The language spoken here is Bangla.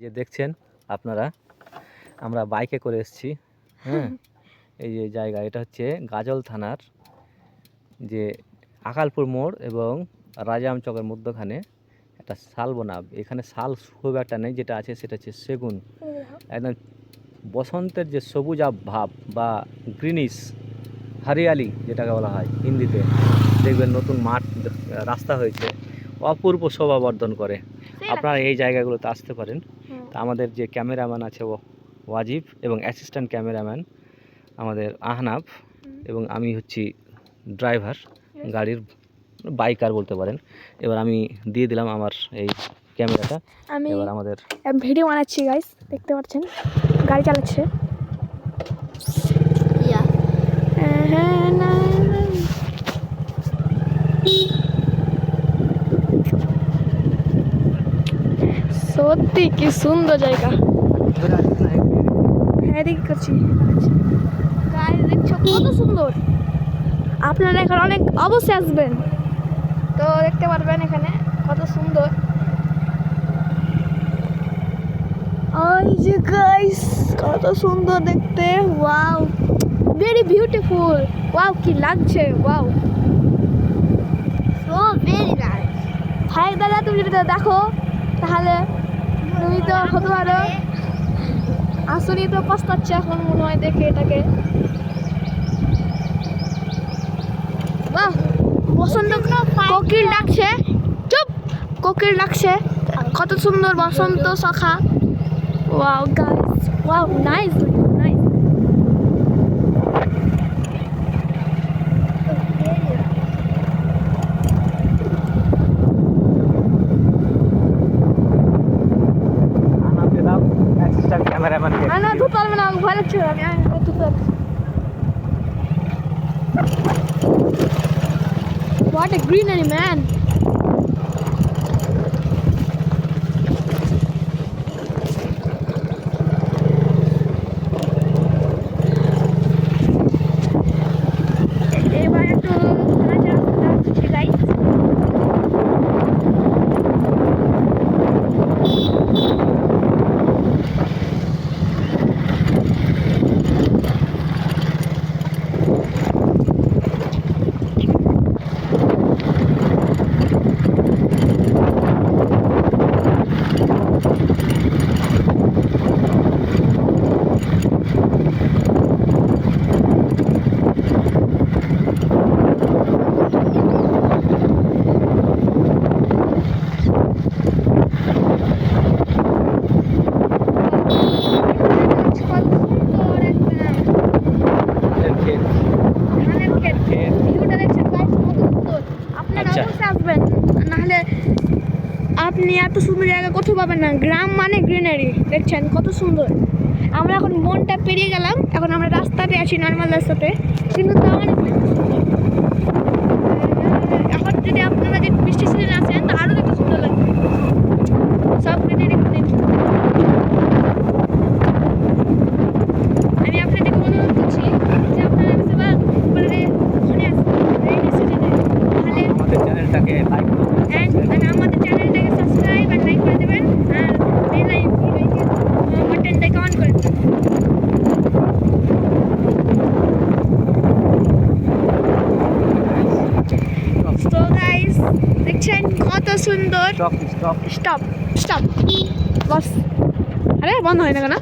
যে দেখছেন আপনারা, আমরা বাইকে করে এসেছি। হ্যাঁ, এই যে জায়গা, এটা হচ্ছে গাজল থানার যে আকালপুর মোড় এবং রাজারাম চকের মধ্যখানে একটা শাল বনাব। এখানে শাল খুব একটা নেই, যেটা আছে সেটা হচ্ছে সেগুন। একদম বসন্তের যে সবুজ ভাব বা গ্রিনিশ হরিয়ালি যেটাকে বলা হয় হিন্দিতে, দেখবেন নতুন মাঠ রাস্তা হয়েছে, অপূর্ব শোভাবর্ধন করে। আপনারা এই জায়গাগুলোতে আসতে পারেন। তা আমাদের যে ক্যামেরাম্যান আছে ওয়াজিব এবং অ্যাসিস্ট্যান্ট ক্যামেরাম্যান আমাদের আহনাব, এবং আমি হচ্ছি ড্রাইভার, গাড়ির বাইকার বলতে পারেন। এবার আমি দিয়ে দিলাম আমার এই ক্যামেরাটা। আমি এবার আমাদের ভিডিও বানাচ্ছি গাইস, দেখতে পাচ্ছেন গাড়ি চালাচ্ছে। সত্যি কি সুন্দর জায়গা। হ্যাঁ দেখি করছি, গাড়ি দেখছো কত সুন্দর। আপনারা এখানে অনেক অবশ্যই আসবেন, তো দেখতে পারবেন এখানে কত সুন্দর। ওই যে গাইস কত সুন্দর দেখতে, ওয়াও ভেরি বিউটিফুল। ওয়াও কি লাগছে, ওয়াও সো ভেরি নাইস। ভাই দাদা তুমি যদি দেখো তাহলে তুমি তো হতে পারো, আসলে তো পস্তাচ্ছে এখন মনে হয় দেখে এটাকে। বাহ, বসন্ত কোকিল ডাকছে, চুপ, কোকিল ডাকছে, কত সুন্দর বসন্ত সখা। Wow guys, wow nice nice. Assistant ক্যামেরাম্যানকে না ধুতে পারবে না, ভয় লাগছে, আমি ধুতে পারছি। What a greenery, man! এবার একটু নাচাড়া করছি গাইস। নাহলে আপনি এত সুন্দর জায়গা কোথাও পাবেন না। গ্রাম মানে গ্রিনারি, দেখছেন কত সুন্দর। আমরা এখন বনটা পেরিয়ে গেলাম, এখন আমরা রাস্তাতে আছি, নর্মাল রাস্তাতে, কিন্তু তাও অনেক সুন্দর। এখন যদি আপনারা যদি বৃষ্টির সিজনে আসেন তা আরও দেখতে সুন্দর লাগবে, সব গ্রিনারি। আমি আপনাদেরকে অনুরোধ করছি যে আপনারা বেশিরভাগ মনে আসবেন রেইনি সিজনে, তাহলে আমাদের চ্যানেলটাকে লাইক আমাদের চ্যানেলটাকে সাবস্ক্রাইব আর লাইক করে দেবেন, আর বেল বাটনটাকে অন করে দেবেন। তো গাইস দেখছেন কত সুন্দর। স্টপ স্টপ স্টপ, বস, আরে বন্ধ হয় না কেন?